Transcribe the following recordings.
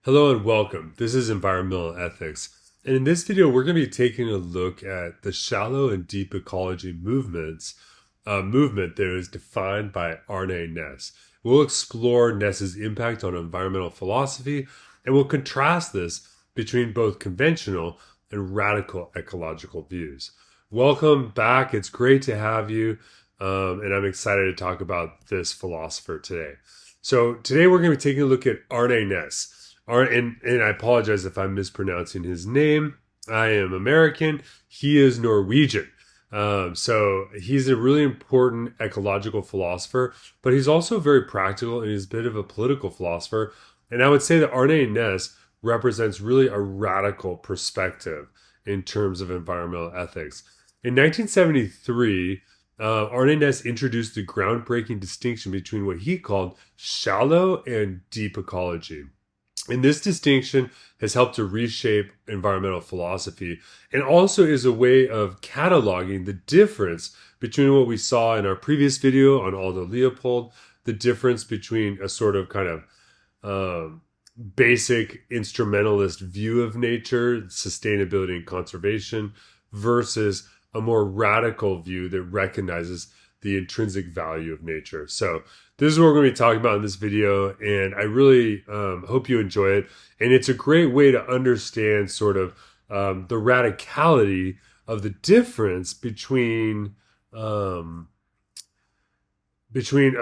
Hello and welcome. This is Environmental Ethics. And in this video, we're going to be taking a look at the shallow and deep ecology movement that is defined by Arne Naess. We'll explore Naess's impact on environmental philosophy, and we'll contrast this between both conventional and radical ecological views. Welcome back. It's great to have you, and I'm excited to talk about this philosopher today. So today we're going to be taking a look at Arne Naess. And I apologize if I'm mispronouncing his name. I am American. He is Norwegian. So he's a really important ecological philosopher, but he's also very practical and he's a bit of a political philosopher. And I would say that Arne Naess represents really a radical perspective in terms of environmental ethics. In 1973, Arne Naess introduced the groundbreaking distinction between what he called shallow and deep ecology. And this distinction has helped to reshape environmental philosophy and also is a way of cataloging the difference between what we saw in our previous video on Aldo Leopold, the difference between a sort of kind of basic instrumentalist view of nature, sustainability and conservation, versus a more radical view that recognizes the intrinsic value of nature. So this is what we're going to be talking about in this video, and I really hope you enjoy it. And it's a great way to understand sort of the radicality of the difference between a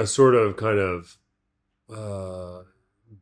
sort of kind of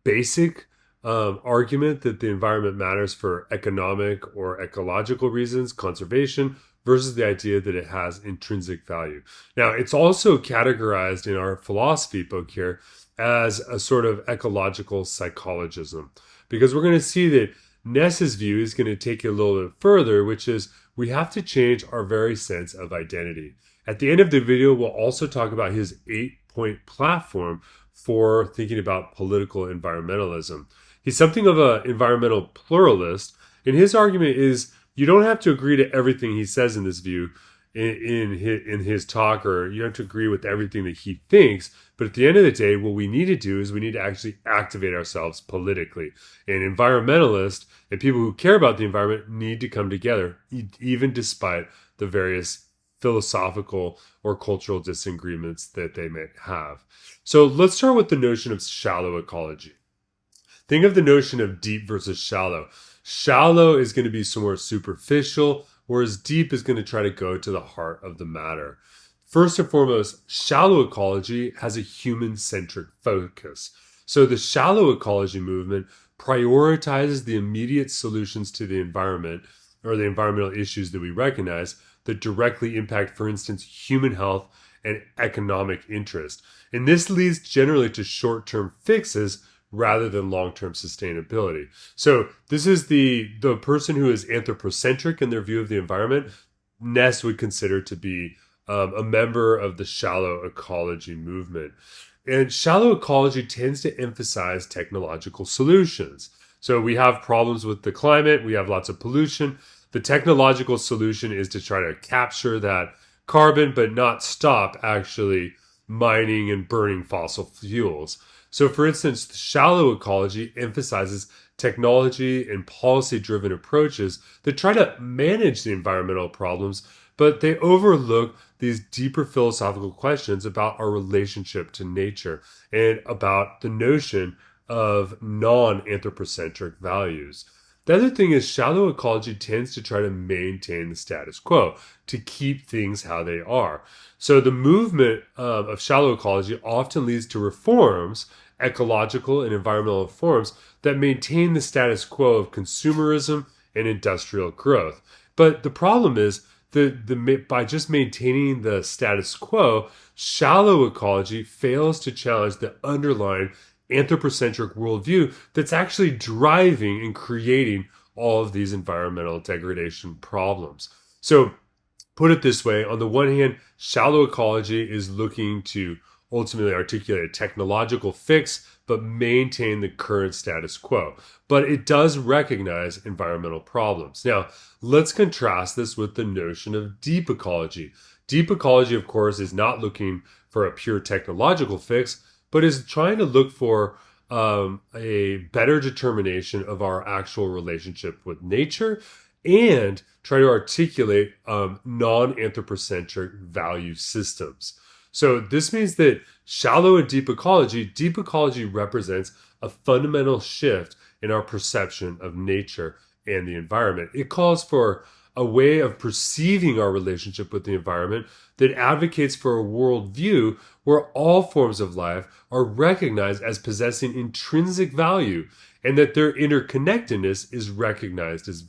basic argument that the environment matters for economic or ecological reasons, conservation, versus the idea that it has intrinsic value. Now, it's also categorized in our philosophy book here as a sort of ecological psychologism, because we're going to see that Naess's view is going to take it a little bit further, which is we have to change our very sense of identity. At the end of the video, we'll also talk about his 8-point platform for thinking about political environmentalism. He's something of an environmental pluralist, and his argument is you don't have to agree to everything he says in this view in his talk, or you don't have to agree with everything that he thinks. But at the end of the day, what we need to do is we need to actually activate ourselves politically. And environmentalists and people who care about the environment need to come together, even despite the various philosophical or cultural disagreements that they may have. So let's start with the notion of shallow ecology. Think of the notion of deep versus shallow. Shallow is going to be somewhere superficial, whereas deep is going to try to go to the heart of the matter. First and foremost, shallow ecology has a human-centric focus. So the shallow ecology movement prioritizes the immediate solutions to the environment, or the environmental issues that we recognize, that directly impact, for instance, human health and economic interest. And this leads generally to short-term fixes rather than long-term sustainability. So this is the person who is anthropocentric in their view of the environment. Naess would consider to be a member of the shallow ecology movement. And shallow ecology tends to emphasize technological solutions. So we have problems with the climate, we have lots of pollution. The technological solution is to try to capture that carbon, but not stop actually mining and burning fossil fuels. So for instance, shallow ecology emphasizes technology and policy-driven approaches that try to manage the environmental problems, but they overlook these deeper philosophical questions about our relationship to nature and about the notion of non-anthropocentric values. The other thing is shallow ecology tends to try to maintain the status quo, to keep things how they are. So the movement of shallow ecology often leads to reforms, ecological and environmental reforms, that maintain the status quo of consumerism and industrial growth. But the problem is that by just maintaining the status quo, shallow ecology fails to challenge the underlying anthropocentric worldview that's actually driving and creating all of these environmental degradation problems. So put it this way, on the one hand, shallow ecology is looking to ultimately articulate a technological fix, but maintain the current status quo. But it does recognize environmental problems. Now, let's contrast this with the notion of deep ecology. Deep ecology, of course, is not looking for a pure technological fix, but is trying to look for a better determination of our actual relationship with nature and try to articulate non-anthropocentric value systems. So this means that shallow and deep ecology represents a fundamental shift in our perception of nature and the environment. It calls for a way of perceiving our relationship with the environment that advocates for a worldview where all forms of life are recognized as possessing intrinsic value and that their interconnectedness is recognized as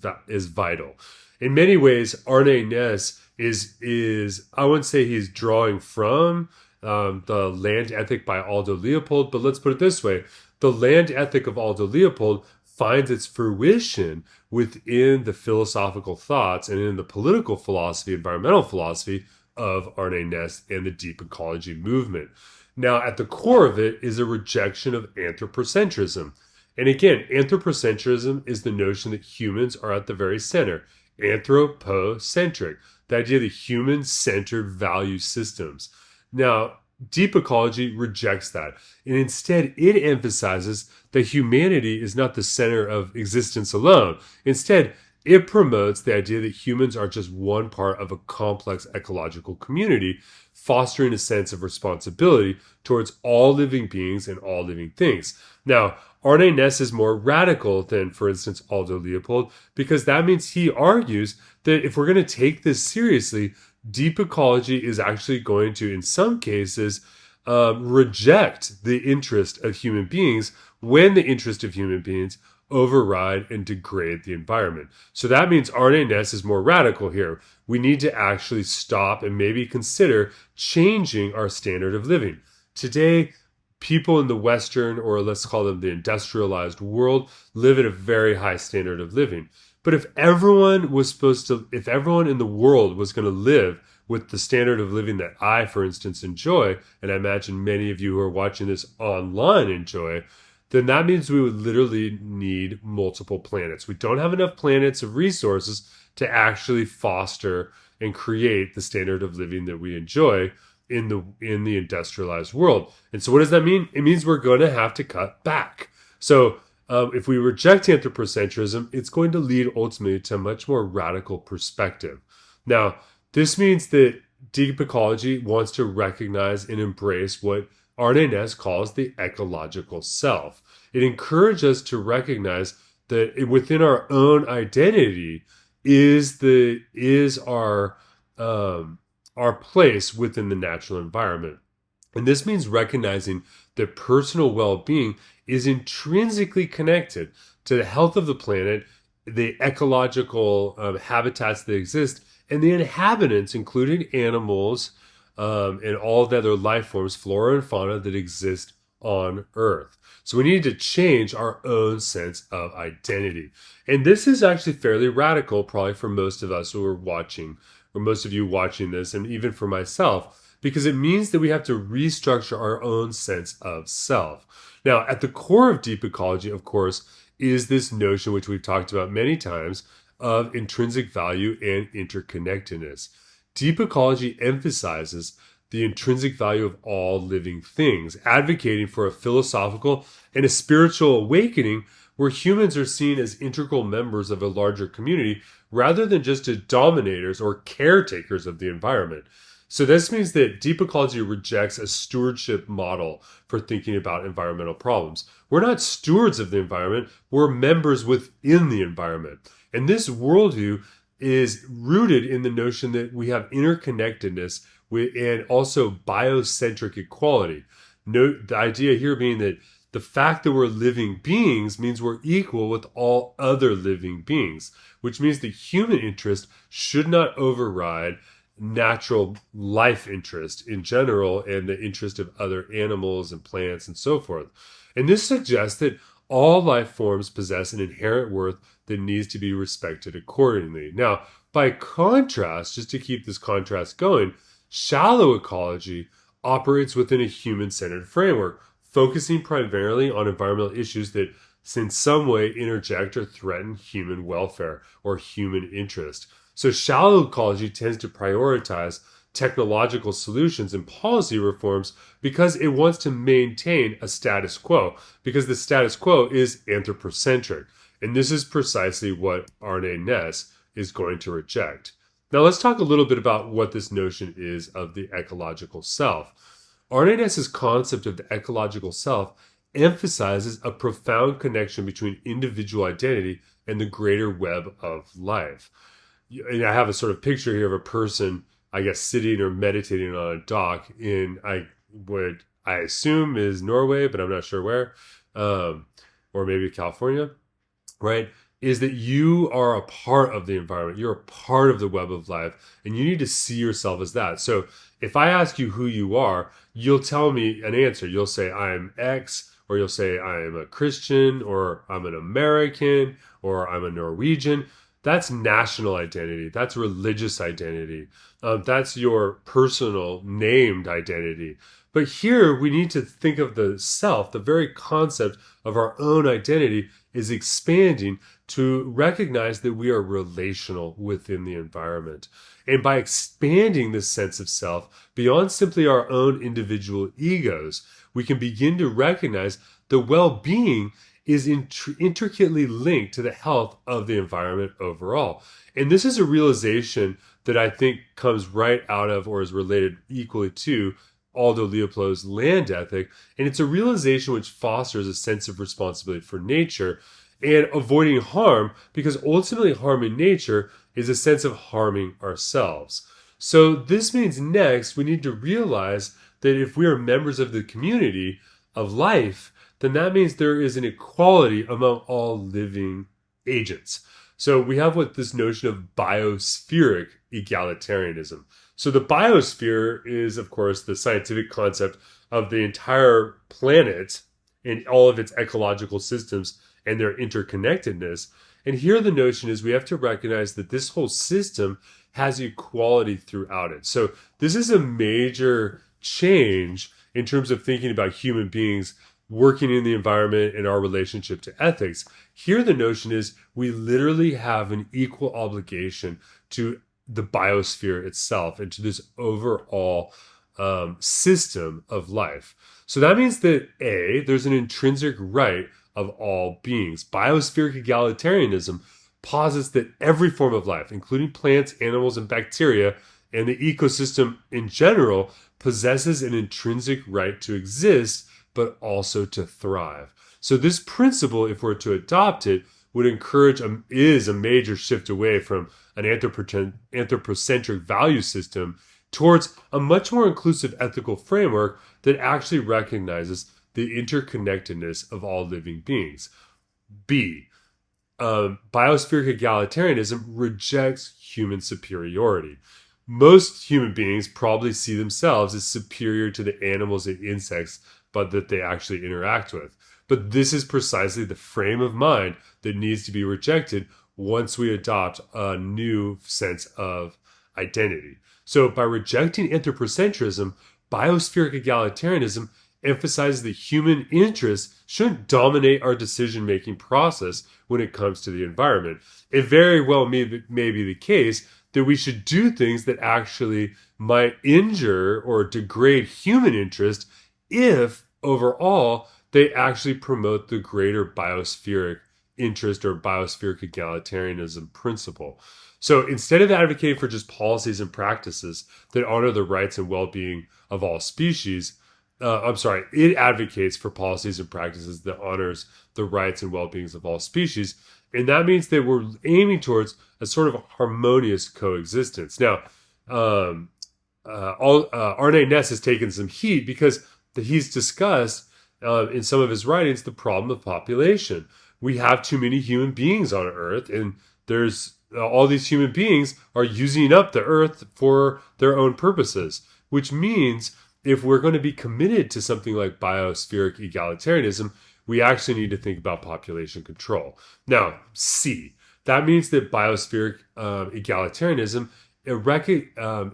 vital. In many ways, Arne Naess is I wouldn't say he's drawing from the land ethic by Aldo Leopold, but let's put it this way. The land ethic of Aldo Leopold finds its fruition within the philosophical thoughts and in the political philosophy, environmental philosophy of Arne Naess and the Deep Ecology Movement. Now, at the core of it is a rejection of anthropocentrism. And again, anthropocentrism is the notion that humans are at the very center. Anthropocentric, the idea that human-centered value systems. Now, deep ecology rejects that. And instead, it emphasizes that humanity is not the center of existence alone. Instead, it promotes the idea that humans are just one part of a complex ecological community, fostering a sense of responsibility towards all living beings and all living things. Now, Arne Naess is more radical than, for instance, Aldo Leopold, because that means he argues that if we're going to take this seriously, deep ecology is actually going to, in some cases, reject the interest of human beings when the interest of human beings override and degrade the environment. So that means Arne Naess is more radical here. We need to actually stop and maybe consider changing our standard of living. Today, people in the Western, or let's call them the industrialized world, live at a very high standard of living. But if everyone in the world was going to live with the standard of living that I, for instance, enjoy, and I imagine many of you who are watching this online enjoy, then that means we would literally need multiple planets. We don't have enough planets of resources to actually foster and create the standard of living that we enjoy in the industrialized world. And so what does that mean? It means we're going to have to cut back. So if we reject anthropocentrism, it's going to lead ultimately to a much more radical perspective. Now, this means that deep ecology wants to recognize and embrace what Arne Naess calls the ecological self. It encourages us to recognize that within our own identity is our place within the natural environment. And this means recognizing that personal well-being is intrinsically connected to the health of the planet, the ecological habitats that exist, and the inhabitants, including animals and all the other life forms, flora and fauna that exist on Earth. So we need to change our own sense of identity. And this is actually fairly radical, probably for most of us who are watching, or most of you watching this, and even for myself, because it means that we have to restructure our own sense of self. Now, at the core of deep ecology, of course, is this notion, which we've talked about many times, of intrinsic value and interconnectedness. Deep ecology emphasizes the intrinsic value of all living things, advocating for a philosophical and a spiritual awakening where humans are seen as integral members of a larger community rather than just as dominators or caretakers of the environment. So this means that deep ecology rejects a stewardship model for thinking about environmental problems. We're not stewards of the environment, we're members within the environment. And this worldview is rooted in the notion that we have interconnectedness and also biocentric equality. Note the idea here being that the fact that we're living beings means we're equal with all other living beings, which means that human interest should not override natural life interest in general and the interest of other animals and plants and so forth. And this suggests that all life forms possess an inherent worth that needs to be respected accordingly. Now, by contrast, just to keep this contrast going, shallow ecology operates within a human-centered framework, focusing primarily on environmental issues that in some way interject or threaten human welfare or human interest. So shallow ecology tends to prioritize technological solutions and policy reforms because it wants to maintain a status quo, because the status quo is anthropocentric. And this is precisely what Arne Naess is going to reject. Now let's talk a little bit about what this notion is of the ecological self. Arne Naess's concept of the ecological self emphasizes a profound connection between individual identity and the greater web of life. And I have a sort of picture here of a person, I guess, sitting or meditating on a dock in what I assume is Norway, but I'm not sure where, or maybe California, right? Is that you are a part of the environment. You're a part of the web of life, and you need to see yourself as that. So if I ask you who you are, you'll tell me an answer. You'll say, I'm X, or you'll say, I'm a Christian, or I'm an American, or I'm a Norwegian. That's national identity. That's religious identity. That's your personal named identity. But here we need to think of the self, the very concept of our own identity is expanding to recognize that we are relational within the environment. And by expanding this sense of self beyond simply our own individual egos, we can begin to recognize the well-being is intricately linked to the health of the environment overall. And this is a realization that I think comes right out of or is related equally to Aldo Leopold's land ethic. And it's a realization which fosters a sense of responsibility for nature and avoiding harm, because ultimately harming nature is a sense of harming ourselves. So this means next we need to realize that if we are members of the community of life, then that means there is an equality among all living agents. So we have what this notion of biospheric egalitarianism. So the biosphere is, of course, the scientific concept of the entire planet and all of its ecological systems and their interconnectedness. And here the notion is we have to recognize that this whole system has equality throughout it. So this is a major change in terms of thinking about human beings working in the environment and our relationship to ethics. Here the notion is we literally have an equal obligation to the biosphere itself and to this overall system of life. So that means that there's an intrinsic right of all beings. Biospheric egalitarianism posits that every form of life, including plants, animals, and bacteria, and the ecosystem in general, possesses an intrinsic right to exist, but also to thrive. So this principle, if we're to adopt it, would encourage is a major shift away from an anthropocentric value system towards a much more inclusive ethical framework that actually recognizes the interconnectedness of all living beings. Biospheric egalitarianism rejects human superiority. Most human beings probably see themselves as superior to the animals and insects but that they actually interact with. But this is precisely the frame of mind that needs to be rejected once we adopt a new sense of identity. So by rejecting anthropocentrism, biospheric egalitarianism emphasizes that human interests shouldn't dominate our decision-making process when it comes to the environment. It very well may be the case that we should do things that actually might injure or degrade human interest if overall they actually promote the greater biospheric interest or biospheric egalitarianism principle. So instead of advocating for just policies and practices that honor the rights and well-being of all species, it advocates for policies and practices that honors the rights and well-beings of all species. And that means that we're aiming towards a sort of harmonious coexistence. Now, Arne Naess has taken some heat because he's discussed in some of his writings the problem of population. We have too many human beings on Earth, and there's all these human beings are using up the Earth for their own purposes, which means if we're going to be committed to something like biospheric egalitarianism, we actually need to think about population control. Now, that means that biospheric egalitarianism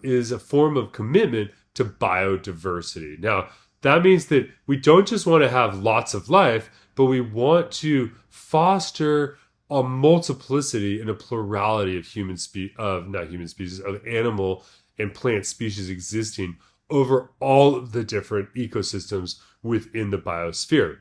is a form of commitment to biodiversity. Now, that means that we don't just want to have lots of life, but we want to foster a multiplicity and a plurality of animal and plant species existing over all of the different ecosystems within the biosphere.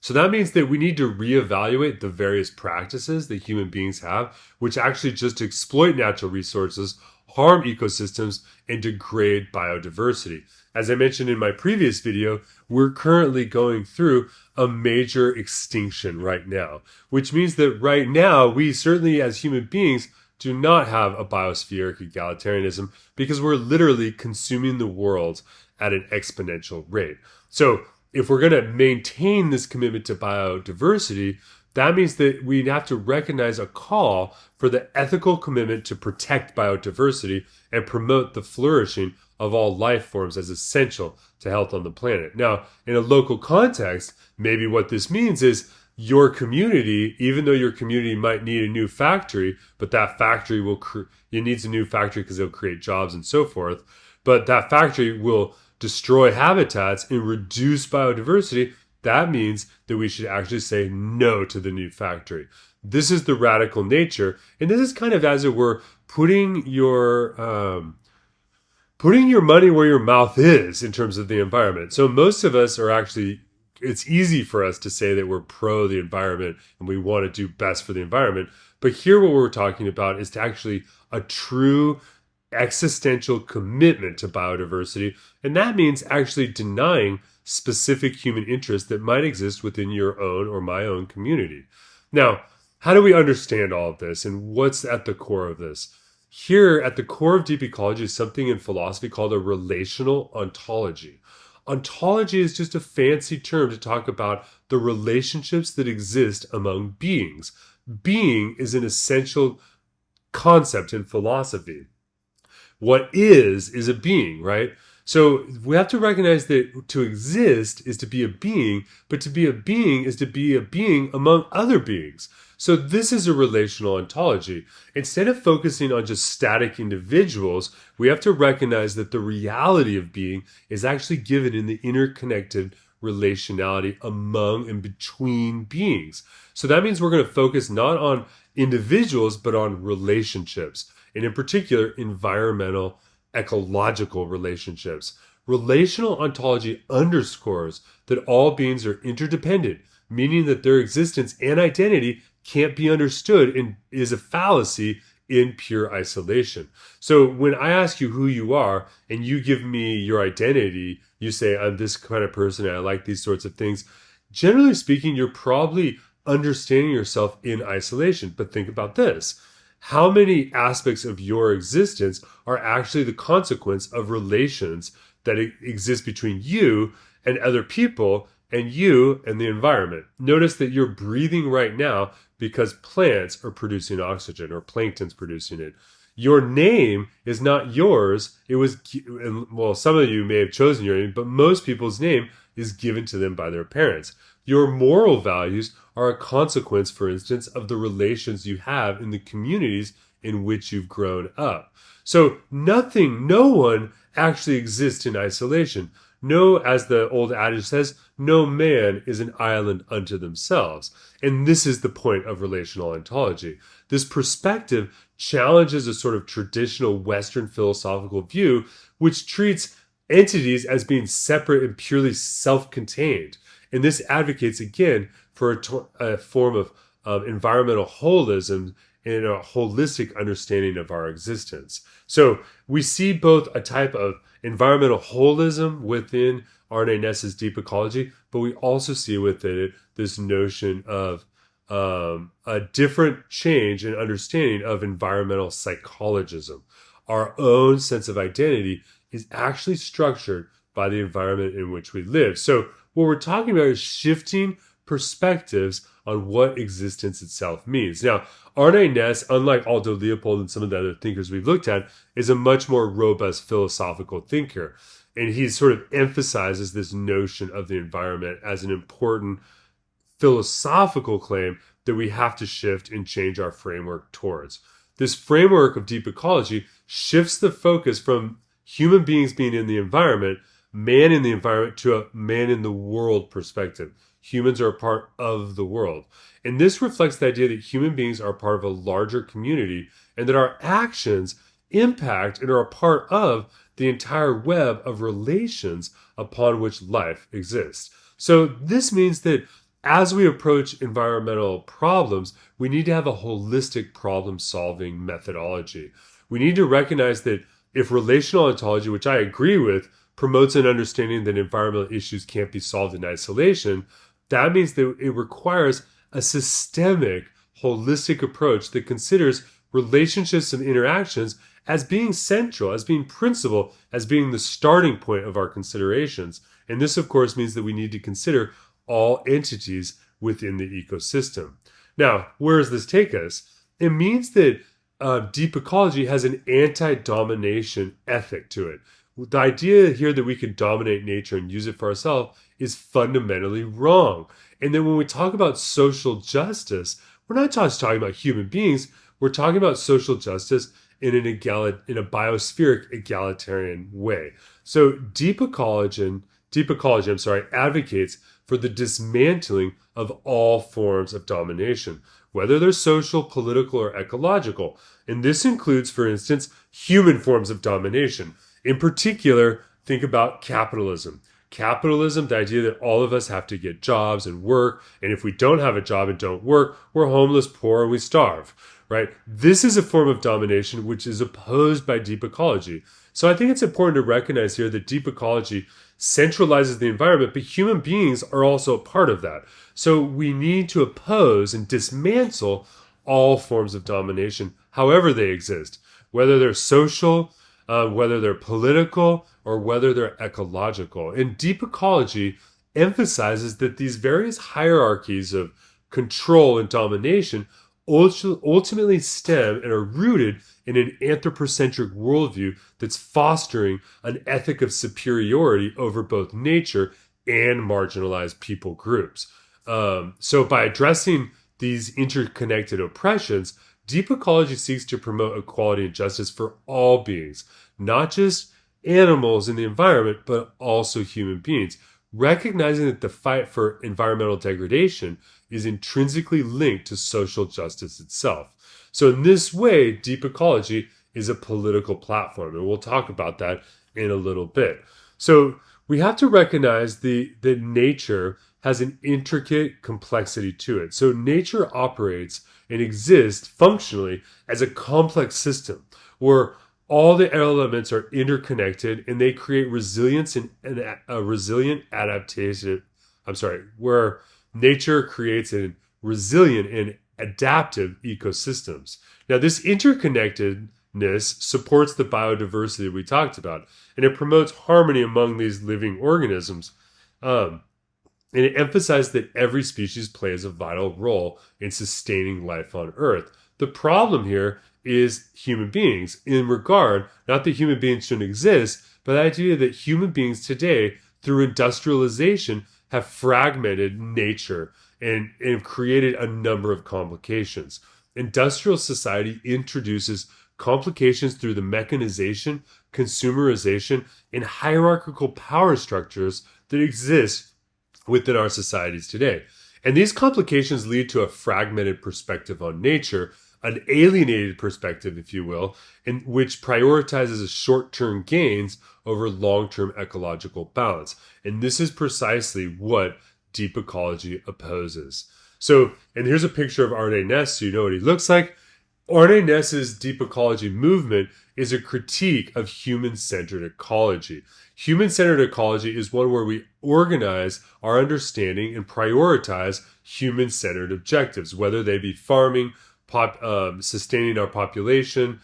So that means that we need to reevaluate the various practices that human beings have, which actually just exploit natural resources, harm ecosystems, and degrade biodiversity. As I mentioned in my previous video, we're currently going through a major extinction right now, which means that right now, we certainly as human beings do not have a biospheric egalitarianism because we're literally consuming the world at an exponential rate. So if we're going to maintain this commitment to biodiversity, that means that we have to recognize a call for the ethical commitment to protect biodiversity and promote the flourishing of all life forms as essential to health on the planet. Now, in a local context, maybe what this means is your community, even though your community might need a new factory, but that factory it needs a new factory because it'll create jobs and so forth, but that factory will destroy habitats and reduce biodiversity. That means that we should actually say no to the new factory. This is the radical nature, and this is kind of, as it were, putting your money where your mouth is in terms of the environment. So most of us are actually, it's easy for us to say that we're pro the environment and we want to do best for the environment. But here what we're talking about is to actually a true existential commitment to biodiversity. And that means actually denying specific human interests that might exist within your own or my own community. Now, how do we understand all of this and what's at the core of this? Here at the core of deep ecology is something in philosophy called a relational ontology. Ontology is just a fancy term to talk about the relationships that exist among beings. Being is an essential concept in philosophy. What is a being, right? So we have to recognize that to exist is to be a being, but to be a being is to be a being among other beings. So this is a relational ontology. Instead of focusing on just static individuals, we have to recognize that the reality of being is actually given in the interconnected relationality among and between beings. So that means we're going to focus not on individuals, but on relationships, and in particular, environmental, ecological relationships. Relational ontology underscores that all beings are interdependent, meaning that their existence and identity can't be understood and is a fallacy in pure isolation. So when I ask you who you are and you give me your identity, you say, I'm this kind of person and I like these sorts of things. Generally speaking, you're probably understanding yourself in isolation. But think about this. How many aspects of your existence are actually the consequence of relations that exist between you and other people and you and the environment? Notice that you're breathing right now because plants are producing oxygen or plankton's producing it. Your name is not yours. It was, well, some of you may have chosen your name, but most people's name is given to them by their parents. Your moral values are a consequence, for instance, of the relations you have in the communities in which you've grown up. So no one actually exists in isolation. No, as the old adage says, no man is an island unto themselves. And this is the point of relational ontology. This perspective challenges a sort of traditional Western philosophical view, which treats entities as being separate and purely self-contained. And this advocates, again, for a form of environmental holism and a holistic understanding of our existence. So we see both a type of environmental holism within Arne Naess's Deep Ecology, but we also see within it this notion of a different change in understanding of environmental psychologism. Our own sense of identity is actually structured by the environment in which we live. So what we're talking about is shifting perspectives on what existence itself means. Now, Arne Naess, unlike Aldo Leopold and some of the other thinkers we've looked at, is a much more robust philosophical thinker. And he sort of emphasizes this notion of the environment as an important philosophical claim that we have to shift and change our framework towards. This framework of deep ecology shifts the focus from human beings being in the environment, man in the environment, to a man in the world perspective. Humans are a part of the world. And this reflects the idea that human beings are part of a larger community and that our actions impact and are a part of the entire web of relations upon which life exists. So this means that as we approach environmental problems, we need to have a holistic problem-solving methodology. We need to recognize that if relational ontology, which I agree with, promotes an understanding that environmental issues can't be solved in isolation, that means that it requires a systemic, holistic approach that considers relationships and interactions as being central, as being principal, as being the starting point of our considerations. And this, of course, means that we need to consider all entities within the ecosystem. Now, where does this take us? It means that deep ecology has an anti-domination ethic to it. The idea here that we can dominate nature and use it for ourselves is fundamentally wrong. And then when we talk about social justice, we're not just talking about human beings, we're talking about social justice in a biospheric egalitarian way. So deep ecology, advocates for the dismantling of all forms of domination, whether they're social, political, or ecological. And this includes, for instance, human forms of domination. In particular, think about capitalism. Capitalism, the idea that all of us have to get jobs and work, and if we don't have a job and don't work, we're homeless, poor, and we starve, right? This is a form of domination which is opposed by deep ecology. So I think it's important to recognize here that deep ecology centralizes the environment, but human beings are also a part of that. So we need to oppose and dismantle all forms of domination, however they exist, whether they're social, whether they're political, or whether they're ecological. And deep ecology emphasizes that these various hierarchies of control and domination ultimately stem and are rooted in an anthropocentric worldview that's fostering an ethic of superiority over both nature and marginalized people groups. So by addressing these interconnected oppressions, deep ecology seeks to promote equality and justice for all beings, not just animals in the environment, but also human beings, recognizing that the fight for environmental degradation is intrinsically linked to social justice itself. So in this way, deep ecology is a political platform, and we'll talk about that in a little bit. So we have to recognize that nature has an intricate complexity to it. So nature operates and exists functionally as a complex system where all the elements are interconnected and they create resilience and a resilient adaptation. Where nature creates a resilient and adaptive ecosystems. Now, this interconnectedness supports the biodiversity we talked about, and it promotes harmony among these living organisms. And it emphasized that every species plays a vital role in sustaining life on Earth. The problem here is human beings in regard, not that human beings shouldn't exist, but the idea that human beings today, through industrialization, have fragmented nature and created a number of complications. Industrial society introduces complications through the mechanization, consumerization, and hierarchical power structures that exist within our societies today. And these complications lead to a fragmented perspective on nature, an alienated perspective, if you will, in which prioritizes short-term gains over long-term ecological balance. And this is precisely what deep ecology opposes. So, and here's a picture of Arne Naess, so you know what he looks like. Arne Naess's Deep Ecology Movement is a critique of human-centered ecology. Human-centered ecology is one where we organize our understanding and prioritize human-centered objectives, whether they be farming, sustaining our population,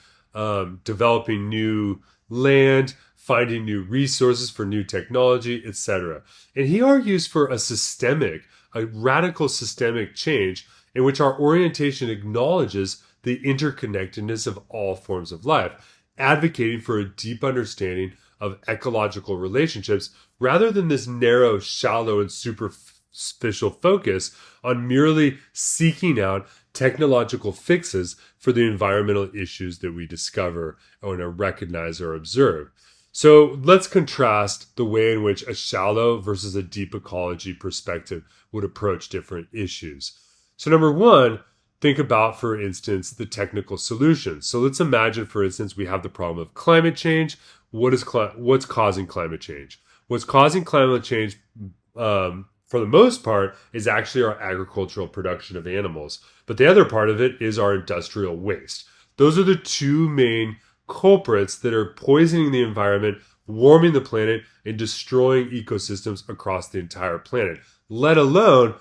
developing new land, finding new resources for new technology, etc. And he argues for a radical systemic change in which our orientation acknowledges the interconnectedness of all forms of life, advocating for a deep understanding of ecological relationships rather than this narrow, shallow, and superficial focus on merely seeking out technological fixes for the environmental issues that we discover or recognize or observe. So let's contrast the way in which a shallow versus a deep ecology perspective would approach different issues. So number one, think about, for instance, the technical solutions. So let's imagine, for instance, we have the problem of climate change. What's causing climate change? What's causing climate change, for the most part, is actually our agricultural production of animals. But the other part of it is our industrial waste. Those are the two main culprits that are poisoning the environment, warming the planet, and destroying ecosystems across the entire planet, let alone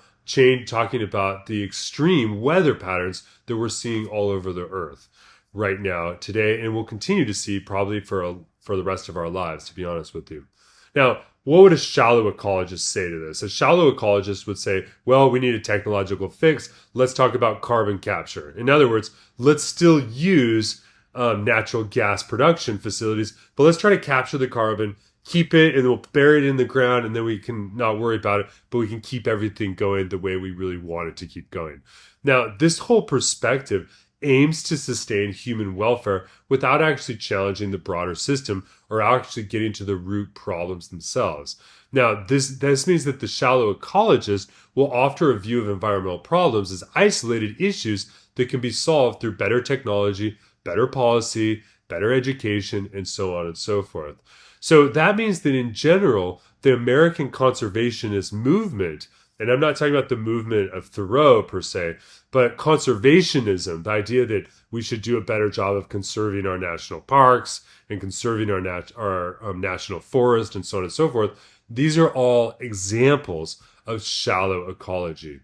talking about the extreme weather patterns that we're seeing all over the earth right now, today, and we'll continue to see probably for the rest of our lives, to be honest with you. Now, what would a shallow ecologist say to this? A shallow ecologist would say, well, we need a technological fix. Let's talk about carbon capture. In other words, let's still use natural gas production facilities, but let's try to capture the carbon, keep it, and we'll bury it in the ground, and then we can not worry about it, but we can keep everything going the way we really want it to keep going. Now, this whole perspective aims to sustain human welfare without actually challenging the broader system or actually getting to the root problems themselves. Now, this means that the shallow ecologist will offer a view of environmental problems as isolated issues that can be solved through better technology, better policy, better education, and so on and so forth. So that means that in general, the American conservationist movement, and I'm not talking about the movement of Thoreau per se, but conservationism, the idea that we should do a better job of conserving our national parks and conserving our national forest and so on and so forth. These are all examples of shallow ecology.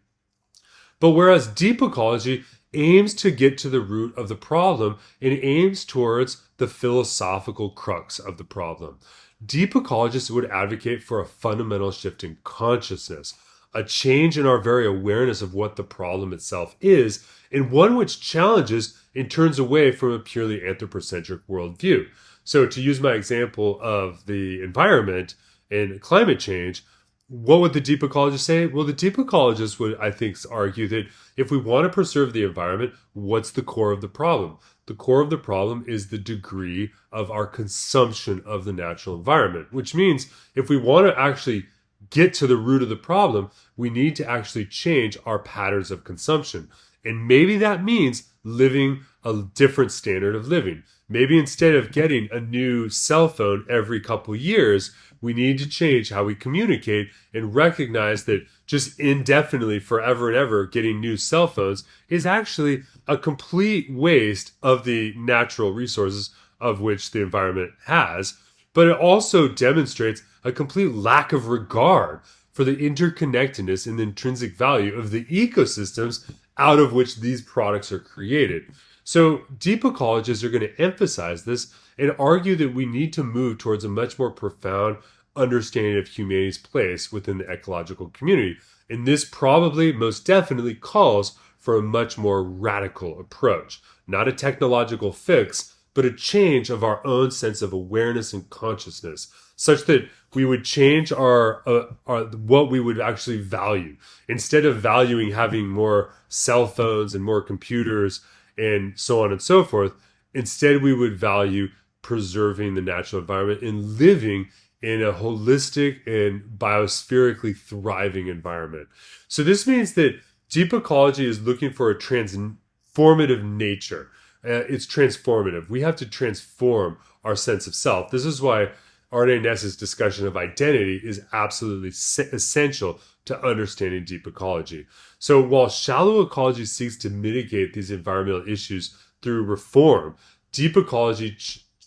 But whereas deep ecology aims to get to the root of the problem and aims towards the philosophical crux of the problem, deep ecologists would advocate for a fundamental shift in consciousness, a change in our very awareness of what the problem itself is, and one which challenges and turns away from a purely anthropocentric worldview. So to use my example of the environment and climate change, what would the deep ecologist say? Well, the deep ecologist would, I think, argue that if we want to preserve the environment, what's the core of the problem? The core of the problem is the degree of our consumption of the natural environment, which means if we want to actually get to the root of the problem, we need to actually change our patterns of consumption. And maybe that means living a different standard of living. Maybe instead of getting a new cell phone every couple years, we need to change how we communicate and recognize that just indefinitely, forever and ever, getting new cell phones is actually a complete waste of the natural resources of which the environment has. But it also demonstrates a complete lack of regard for the interconnectedness and the intrinsic value of the ecosystems out of which these products are created. So deep ecologists are going to emphasize this and argue that we need to move towards a much more profound understanding of humanity's place within the ecological community. And this probably most definitely calls for a much more radical approach, not a technological fix, but a change of our own sense of awareness and consciousness, such that we would change our what we would actually value. Instead of valuing having more cell phones and more computers and so on and so forth, instead we would value preserving the natural environment and living in a holistic and biospherically thriving environment. So this means that deep ecology is looking for a transformative nature. It's transformative. We have to transform our sense of self. This is why Arne Naess's discussion of identity is absolutely essential to understanding deep ecology. So while shallow ecology seeks to mitigate these environmental issues through reform, deep ecology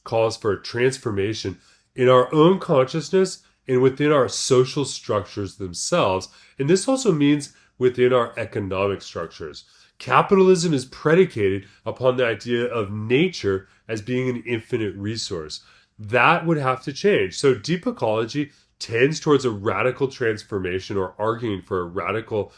calls for a transformation in our own consciousness and within our social structures themselves. And this also means within our economic structures. Capitalism is predicated upon the idea of nature as being an infinite resource. That would have to change. So deep ecology tends towards a radical transformation, or arguing for a radical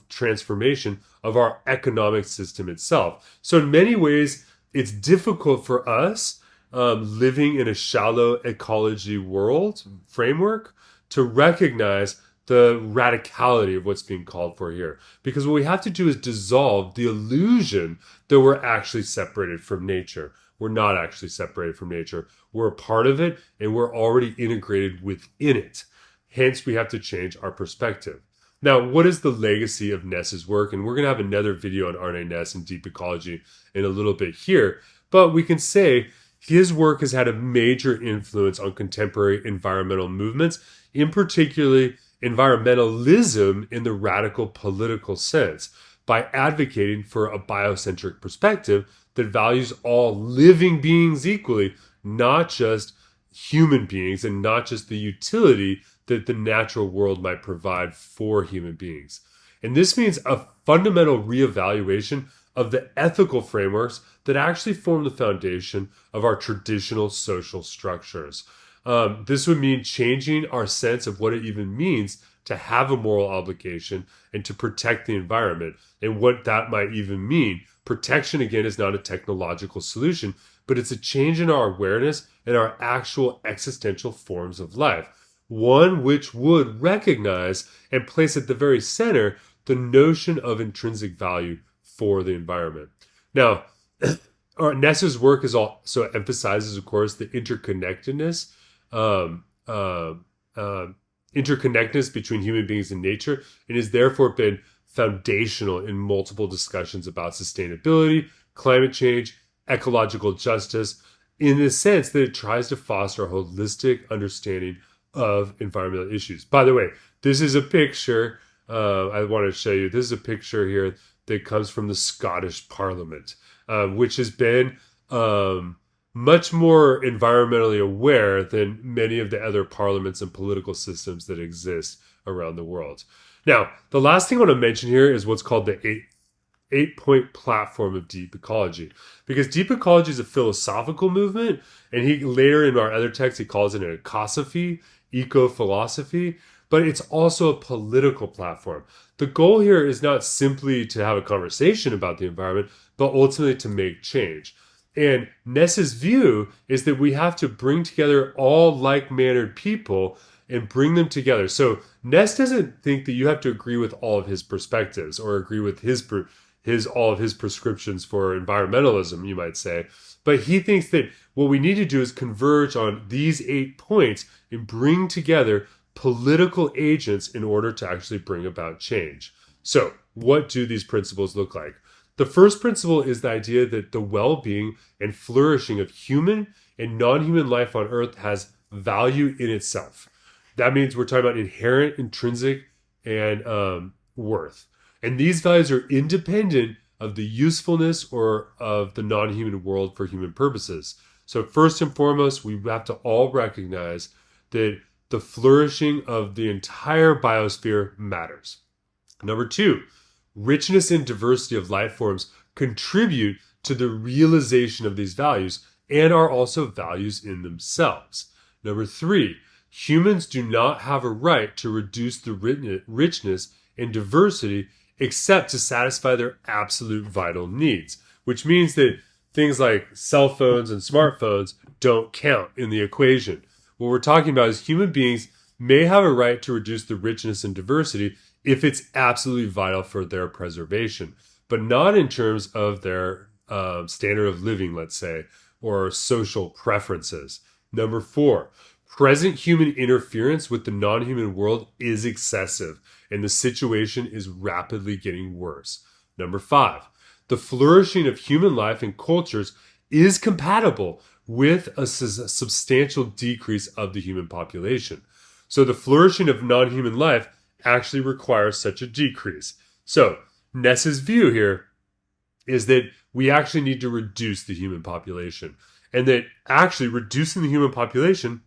transformation of our economic system itself. So in many ways, it's difficult for us living in a shallow ecology world framework to recognize the radicality of what's being called for here. Because what we have to do is dissolve the illusion that we're actually separated from nature. We're not actually separated from nature. We're a part of it, and we're already integrated within it. Hence, we have to change our perspective. Now, what is the legacy of Naess's work? And we're going to have another video on Arne Naess and Deep Ecology in a little bit here. But we can say his work has had a major influence on contemporary environmental movements, in particularly environmentalism in the radical political sense, by advocating for a biocentric perspective that values all living beings equally, not just human beings and not just the utility that the natural world might provide for human beings. And this means a fundamental reevaluation of the ethical frameworks that actually form the foundation of our traditional social structures. This would mean changing our sense of what it even means to have a moral obligation and to protect the environment and what that might even mean. Protection, again, is not a technological solution, but it's a change in our awareness and our actual existential forms of life. One which would recognize and place at the very center the notion of intrinsic value for the environment. Now, Naess's work is also emphasizes, of course, the interconnectedness between human beings and nature, and has therefore been foundational in multiple discussions about sustainability, climate change, ecological justice, in the sense that it tries to foster a holistic understanding of environmental issues. By the way, this is a picture I want to show you. This is a picture here that comes from the Scottish Parliament, which has been much more environmentally aware than many of the other parliaments and political systems that exist around the world. Now, the last thing I want to mention here is what's called the eight-point platform of deep ecology, because deep ecology is a philosophical movement, and he later in our other text he calls it an ecosophy, eco-philosophy, but it's also a political platform. The goal here is not simply to have a conversation about the environment, but ultimately to make change. And Naess's view is that we have to bring together all like-mannered people and bring them together. So Naess doesn't think that you have to agree with all of his perspectives or agree with all of his prescriptions for environmentalism, you might say. But he thinks that what we need to do is converge on these 8 points and bring together political agents in order to actually bring about change. So what do these principles look like? The first principle is the idea that the well-being and flourishing of human and non-human life on Earth has value in itself. That means we're talking about inherent, intrinsic, and worth. And these values are independent of the usefulness or of the non-human world for human purposes. So first and foremost, we have to all recognize that the flourishing of the entire biosphere matters. Number 2, richness and diversity of life forms contribute to the realization of these values and are also values in themselves. Number 3, humans do not have a right to reduce the richness and diversity except to satisfy their absolute vital needs, which means that things like cell phones and smartphones don't count in the equation. What we're talking about is human beings may have a right to reduce the richness and diversity if it's absolutely vital for their preservation, but not in terms of their standard of living, let's say, or social preferences. Number 4, present human interference with the non-human world is excessive, and the situation is rapidly getting worse. Number 5, the flourishing of human life and cultures is compatible with a substantial decrease of the human population. So the flourishing of non-human life actually requires such a decrease. So Naess's view here is that we actually need to reduce the human population, and that actually reducing the human population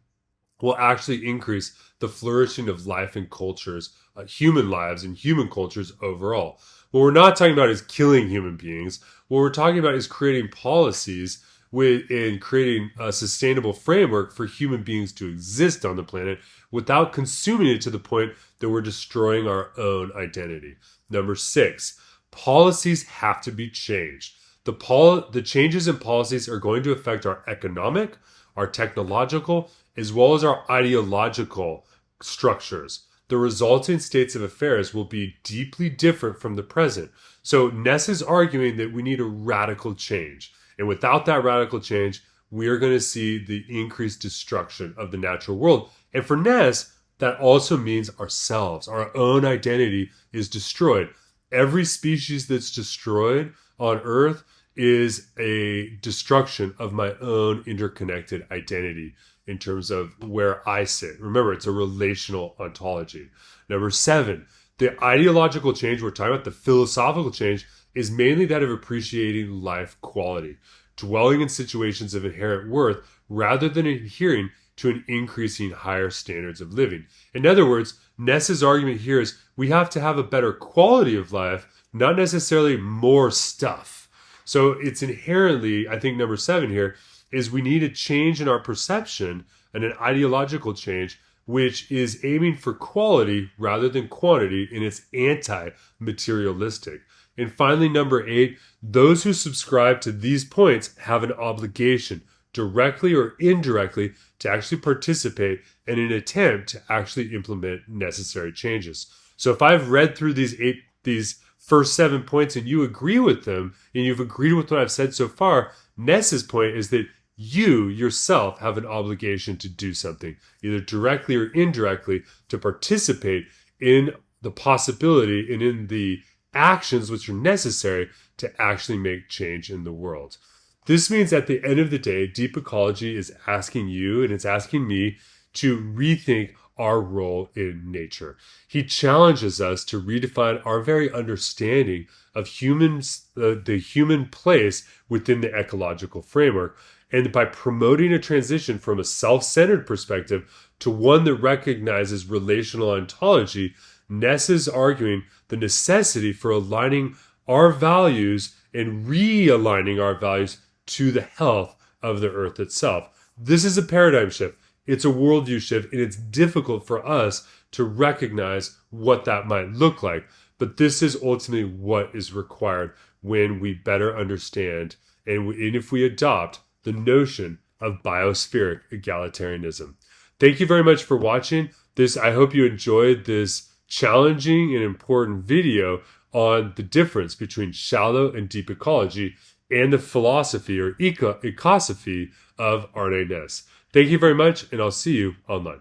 will actually increase the flourishing of life and cultures, human lives and human cultures overall. What we're not talking about is killing human beings. What we're talking about is creating policies in creating a sustainable framework for human beings to exist on the planet without consuming it to the point that we're destroying our own identity. Number 6, policies have to be changed. The changes in policies are going to affect our economic, our technological, as well as our ideological structures. The resulting states of affairs will be deeply different from the present. So Naess is arguing that we need a radical change. And without that radical change, we are going to see the increased destruction of the natural world. And for Naess, that also means ourselves. Our own identity is destroyed. Every species that's destroyed on Earth is a destruction of my own interconnected identity in terms of where I sit. Remember, it's a relational ontology. Number 7, the ideological change we're talking about, the philosophical change, is mainly that of appreciating life quality, dwelling in situations of inherent worth rather than adhering to an increasing higher standards of living. In other words, Naess's argument here is we have to have a better quality of life, not necessarily more stuff. So it's inherently, I think number 7 here, is we need a change in our perception and an ideological change which is aiming for quality rather than quantity, and it's anti-materialistic. And finally, number 8, those who subscribe to these points have an obligation, directly or indirectly, to actually participate in an attempt to actually implement necessary changes. So if I've read through these first 7 points and you agree with them, and you've agreed with what I've said so far, Naess's point is that you yourself have an obligation to do something, either directly or indirectly, to participate in the possibility and in the actions which are necessary to actually make change in the world. This means at the end of the day, Deep Ecology is asking you and it's asking me to rethink our role in nature. He challenges us to redefine our very understanding of humans, the human place within the ecological framework. And by promoting a transition from a self-centered perspective to one that recognizes relational ontology, Naess is arguing the necessity for aligning our values and realigning our values to the health of the earth itself. This is a paradigm shift. It's a worldview shift, and it's difficult for us to recognize what that might look like. But this is ultimately what is required when we better understand and if we adopt the notion of biospheric egalitarianism. Thank you very much for watching this. I hope you enjoyed this challenging and important video on the difference between shallow and deep ecology and the philosophy or ecosophy of Arne Naess. Thank you very much, and I'll see you online.